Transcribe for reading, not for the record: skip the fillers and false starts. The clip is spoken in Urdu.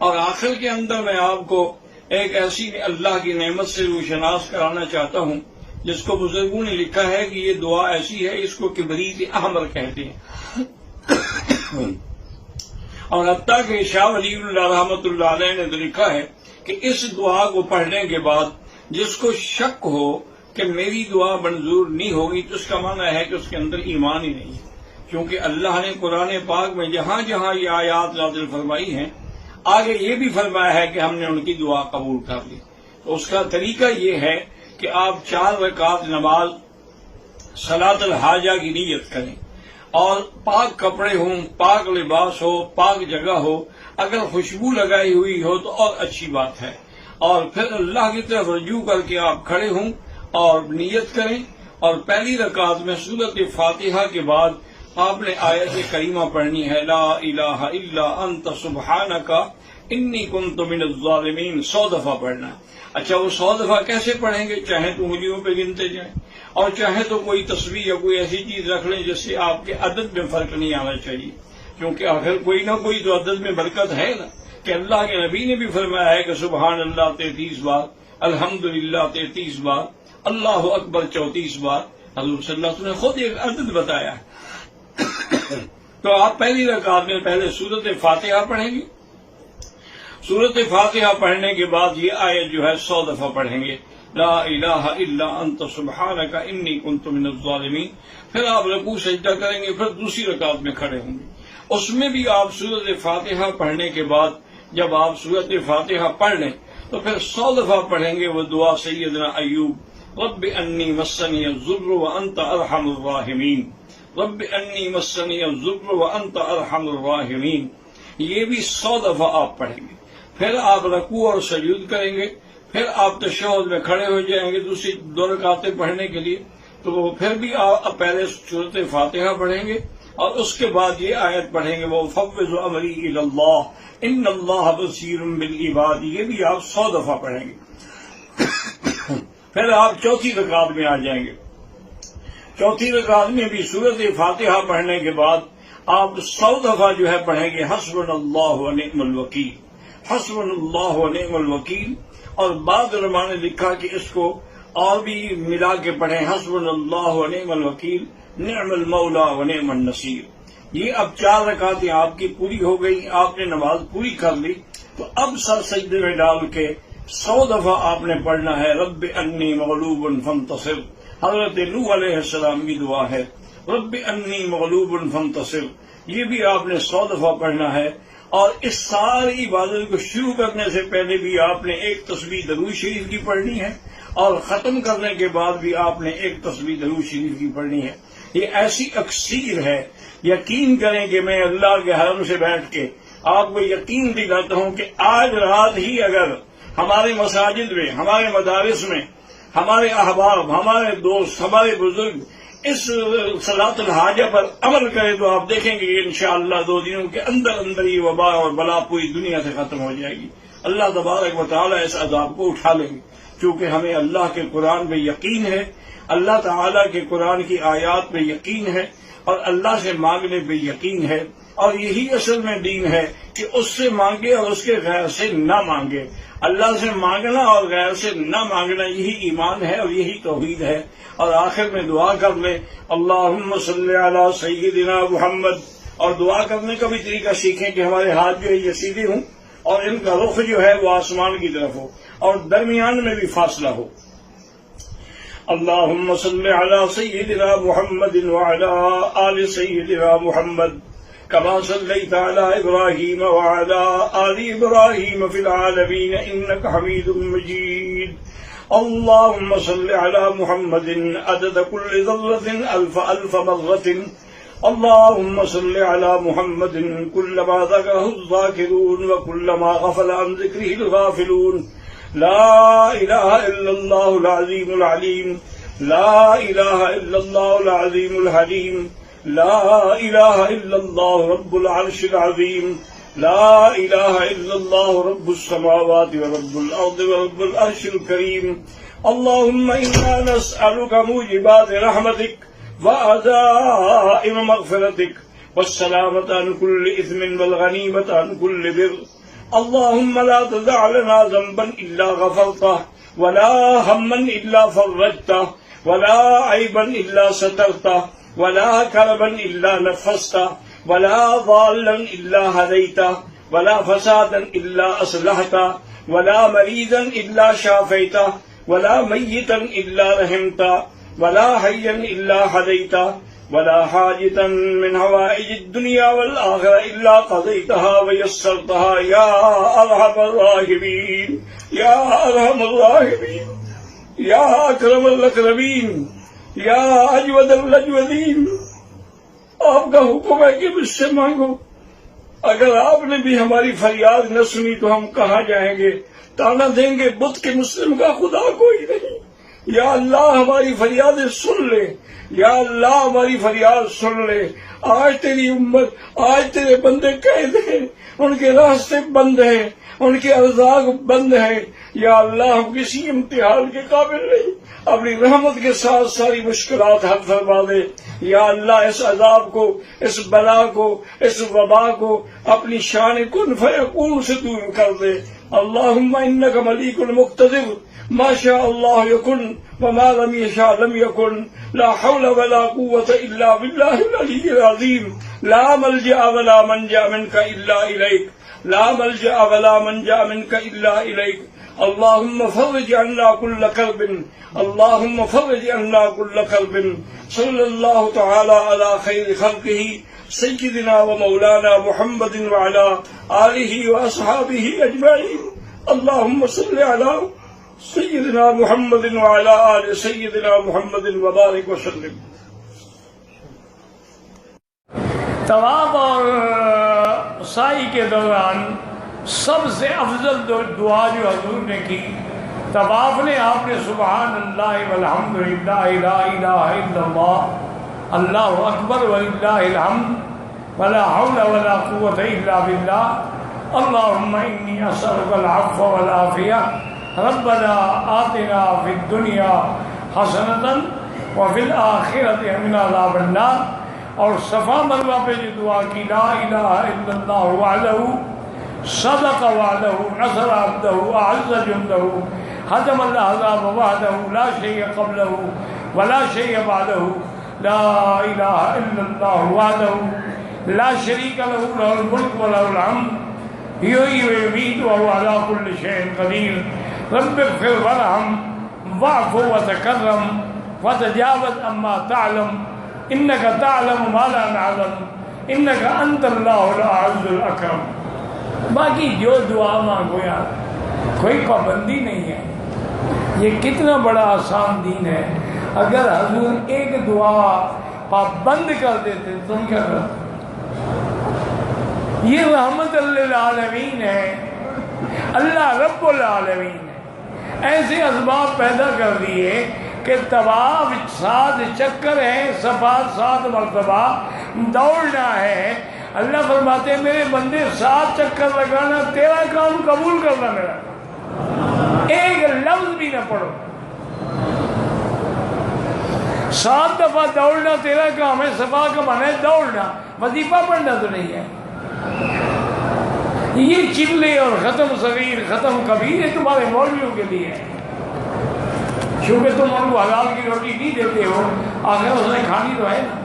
اور آخر کے اندر میں آپ کو ایک ایسی اللہ کی نعمت سے روشناس کرانا چاہتا ہوں جس کو بزرگوں نے لکھا ہے کہ یہ دعا ایسی ہے، اس کو کبریت احمر کہتے ہیں۔ اور حتیٰ کہ شاہ ولی اللہ رحمۃ اللہ علیہ نے تو لکھا ہے کہ اس دعا کو پڑھنے کے بعد جس کو شک ہو کہ میری دعا منظور نہیں ہوگی تو اس کا معنی ہے کہ اس کے اندر ایمان ہی نہیں ہے، کیونکہ اللہ نے قرآن پاک میں جہاں جہاں یہ آیات نازل فرمائی ہیں آگے یہ بھی فرمایا ہے کہ ہم نے ان کی دعا قبول کر لی۔ تو اس کا طریقہ یہ ہے کہ آپ 4 رکعت نماز صلاۃ الحاجہ کی نیت کریں اور پاک کپڑے ہوں، پاک لباس ہو، پاک جگہ ہو، اگر خوشبو لگائی ہوئی ہو تو اور اچھی بات ہے، اور پھر اللہ کی طرف رجوع کر کے آپ کھڑے ہوں اور نیت کریں، اور پہلی رکعت میں سورۃ فاتحہ کے بعد آپ نے آیت کریمہ پڑھنی ہے، لا الہ الا انت سبحانک انی کنت من الظالمین، 100 دفعہ پڑھنا ہے۔ اچھا، وہ 100 دفعہ کیسے پڑھیں گے؟ چاہے تو انگلیوں پہ گنتے جائیں اور چاہے تو کوئی تصویر یا کوئی ایسی چیز رکھ لیں جس سے آپ کے عدد میں فرق نہیں آنا چاہیے، کیونکہ آخر کوئی نہ کوئی تو عدد میں برکت ہے نا، کہ اللہ کے نبی نے بھی فرمایا ہے کہ سبحان اللہ 33 بار، الحمدللہ 33 بار، اللہ اکبر 34 بار، حضور صلی اللہ علیہ وسلم نے خود ایک عدد بتایا ہے۔ تو آپ پہلی رکعت میں پہلے سورۃ فاتحہ پڑھیں گے، سورۃ فاتحہ پڑھنے کے بعد یہ آیت جو ہے 100 دفعہ پڑھیں گے، لا الہ الا انت سبحانک انی کنت من الظالمین۔ پھر آپ رکوع سجدہ کریں گے، پھر دوسری رکعت میں کھڑے ہوں گے، اس میں بھی آپ سورۃ فاتحہ پڑھنے کے بعد جب آپ سورۃ فاتحہ پڑھ لیں تو پھر 100 دفعہ پڑھیں گے وہ دعا سیدنا ایوب، رب انی مسنی الضر وانت ارحم الراحمین، رب انی مسنی الضر وانت ارحم الراحمین، یہ بھی 100 دفعہ آپ پڑھیں گے۔ پھر آپ رکوع اور سجود کریں گے، پھر آپ تشہد میں کھڑے ہو جائیں گے دوسری 2 رکعتیں پڑھنے کے لیے، تو پھر بھی آپ پہلے سورۃ فاتحہ پڑھیں گے اور اس کے بعد یہ آیت پڑھیں گے، وَأُفَوِّضُ أَمْرِي إِلَى اللَّهِ إِنَّ اللَّهَ بَصِيرٌ بِالْعِبَادِ، یہ بھی آپ 100 دفعہ پڑھیں گے۔ پھر آپ چوتھی رکعت میں آ جائیں گے، چوتھی رکعت میں بھی سورۃ فاتحہ پڑھنے کے بعد آپ 100 دفعہ جو ہے پڑھیں گے، حسبنا اللہ ونعم الوکیل، حسبنا اللہ ونعم الوکیل، اور بعض علماء نے لکھا کہ اس کو اور بھی ملا کے پڑھیں، حسبنا اللہ ونعم الوکیل، نعم المولا ونعم النصیر۔ یہ اب 4 رکعتیں آپ کی پوری ہو گئی، آپ نے نماز پوری کر لی، تو اب سر سجدے میں ڈال کے 100 دفعہ آپ نے پڑھنا ہے، رب انی مغلوب فانتصر، حضرت نوح علیہ السلام کی دعا ہے، رب انی مغلوب فانتصر، یہ بھی آپ نے 100 دفعہ پڑھنا ہے۔ اور اس ساری عبادت کو شروع کرنے سے پہلے بھی آپ نے ایک تسبیح درود شریف کی پڑھنی ہے، اور ختم کرنے کے بعد بھی آپ نے ایک تسبیح درود شریف کی پڑھنی ہے۔ یہ ایسی اکثیر ہے، یقین کریں کہ میں اللہ کے حرم سے بیٹھ کے آپ کو یقین دلاتا ہوں کہ آج رات ہی اگر ہمارے مساجد میں، ہمارے مدارس میں، ہمارے احباب، ہمارے دوست، ہمارے بزرگ اس صلاۃ الحاجہ پر عمل کرے تو آپ دیکھیں گے کہ انشاءاللہ 2 دنوں کے اندر اندر یہ وبا اور بلا پوری دنیا سے ختم ہو جائے گی۔ اللہ تبارک و تعالیٰ اس عذاب کو اٹھا لیں گے، کیونکہ ہمیں اللہ کے قرآن پہ یقین ہے، اللہ تعالیٰ کے قرآن کی آیات پہ یقین ہے، اور اللہ سے مانگنے پہ یقین ہے، اور یہی اصل میں دین ہے کہ اس سے مانگے اور اس کے غیر سے نہ مانگے۔ اللہ سے مانگنا اور غیر سے نہ مانگنا یہی ایمان ہے اور یہی توحید ہے۔ اور آخر میں دعا کر لیں، اللہم صلی علی سیدنا محمد، اور دعا کرنے کا بھی طریقہ سیکھیں کہ ہمارے ہاتھ جو ہے یہ سیدھے ہوں اور ان کا رخ جو ہے وہ آسمان کی طرف ہو اور درمیان میں بھی فاصلہ ہو۔ اللہم صلی علی سیدنا محمد وعلی آل سیدنا محمد كما صليت على إبراهيم وعلى آل إبراهيم في العالمين إنك حميد مجيد اللهم صل على محمد عدد كل ذرة ألف مرة اللهم صل على محمد كلما ذكره الذاكرون وكلما غفل عن ذكره الغافلون لا إله إلا الله العظيم العليم لا إله إلا الله العظيم الحليم لا إله إلا الله رب العرش العظيم لا إله إلا الله رب السماوات ورب الأرض ورب العرش الكريم اللهم إنا نسألك موجبات رحمتك وعزائم مغفرتك والسلامة عن كل إثم والغنيمة عن كل بر اللهم لا تدع لنا ذنبا إلا غفرته ولا هما إلا فرجته ولا عيبا إلا سترته ولا كربا إلا نفسته ولا ضالا إلا هديته ولا فسادا إلا أصلحته ولا مريضا إلا شافيته ولا ميتا إلا رحمته ولا حيا إلا هديته ولا حاجة من حوائج الدنيا والآخرة إلا قضيتها ويسرتها يا أرحم الراحمين يا أرحم الراحمين يا أكرم الأكرمين يا أجود الأجودين. آپ کا حکم ہے کہ مجھ سے مانگو. اگر آپ نے بھی ہماری فریاد نہ سنی تو ہم کہاں جائیں گے؟ تانا دیں گے بت کے مسلم کا خدا کوئی نہیں. یا اللہ ہماری فریادیں سن لے، یا اللہ ہماری فریاد سن لے. آج تیری امت، آج تیرے بندے قید ہیں، ان کے راستے بند ہیں، ان کے ارزاق بند ہیں. یا اللہ ہم کسی امتحان کے قابل نہیں، اپنی رحمت کے ساتھ ساری مشکلات حل فرما دے. یا اللہ اس عذاب کو، اس بلا کو، اس وبا کو اپنی شان کن فیکون سے دور کر دے. اللہم انک ملیک مقتدر ما شاء اللہ یکن وما لم یشاء لم یکن لا حول ولا قوة الا باللہ العلی العظیم. لا ملجأ ولا منجا منک الا الیک، لا ملجأ ولا منجا منک الا الیک. اللهم فرج عنا كل كرب، اللهم فرج عنا كل كرب. صلى الله تعالى على خير خلقه سيدنا ومولانا محمد وعلى آله وأصحابه أجمعين. اللهم صل على سيدنا محمد وعلى آل سيدنا محمد وبارك وسلم. طواف اور سعی کے دوران سب سے افضل دعا جو حضور نے کی، طواف نے آپ نے سبحان اللہ والحمدللہ لا الہ الا اللہ اللہ اکبر وللہ الحمد ولا حول ولا قوة الا باللہ اللہم انی اسألک العفو والعافیہ ربنا آتنا فی الدنیا حسنۃ وفی الآخرۃ من عذاب النار. اور صفا مروہ پہ جو دعا کی لا الہ الا اللہ وحدہ صدق وعدہ نصر عبدہ اعز جندہ حزم الاحزاب وحدہ لا شیء قبلہ ولا شیء بعدہ لا الہ الا اللہ وحدہ لا شریک لہ لہ الملک ولہ الحمد یحیی ویمیت وہو علی کل شیء قدیر. رب اغفر وارحم واعف وتکرم وتجاوز عما تعلم انک تعلم ما لا نعلم انک انت اللہ العز الاکرم. باقی جو دعا مانگو یار، کوئی پابندی نہیں ہے. یہ کتنا بڑا آسان دین ہے. اگر حضور ایک دعا پابند کر دیتے تم کیا کرتے؟ یہ رحمت للعالمین ہے، اللہ رب العالمین ہے. ایسے اسباب پیدا کر دیے کہ طواف 7 چکر ہے، صفا 7 مرتبہ دوڑنا ہے. اللہ فرماتے ہیں میرے بندے 7 چکر لگانا تیرا کام، قبول کرنا میرا. ایک لفظ بھی نہ پڑھو. 7 دفعہ دوڑنا تیرا کام ہے. صفا کا معنی ہے دوڑنا، وظیفہ پڑھنا تو نہیں ہے. یہ چلے اور ختم صغیر ختم کبیر یہ تمہارے مولویوں کے لیے ہے. چونکہ تم ان کو حلال کی روٹی نہیں دیتے ہو، آخر اس نے کھانی تو ہے نا.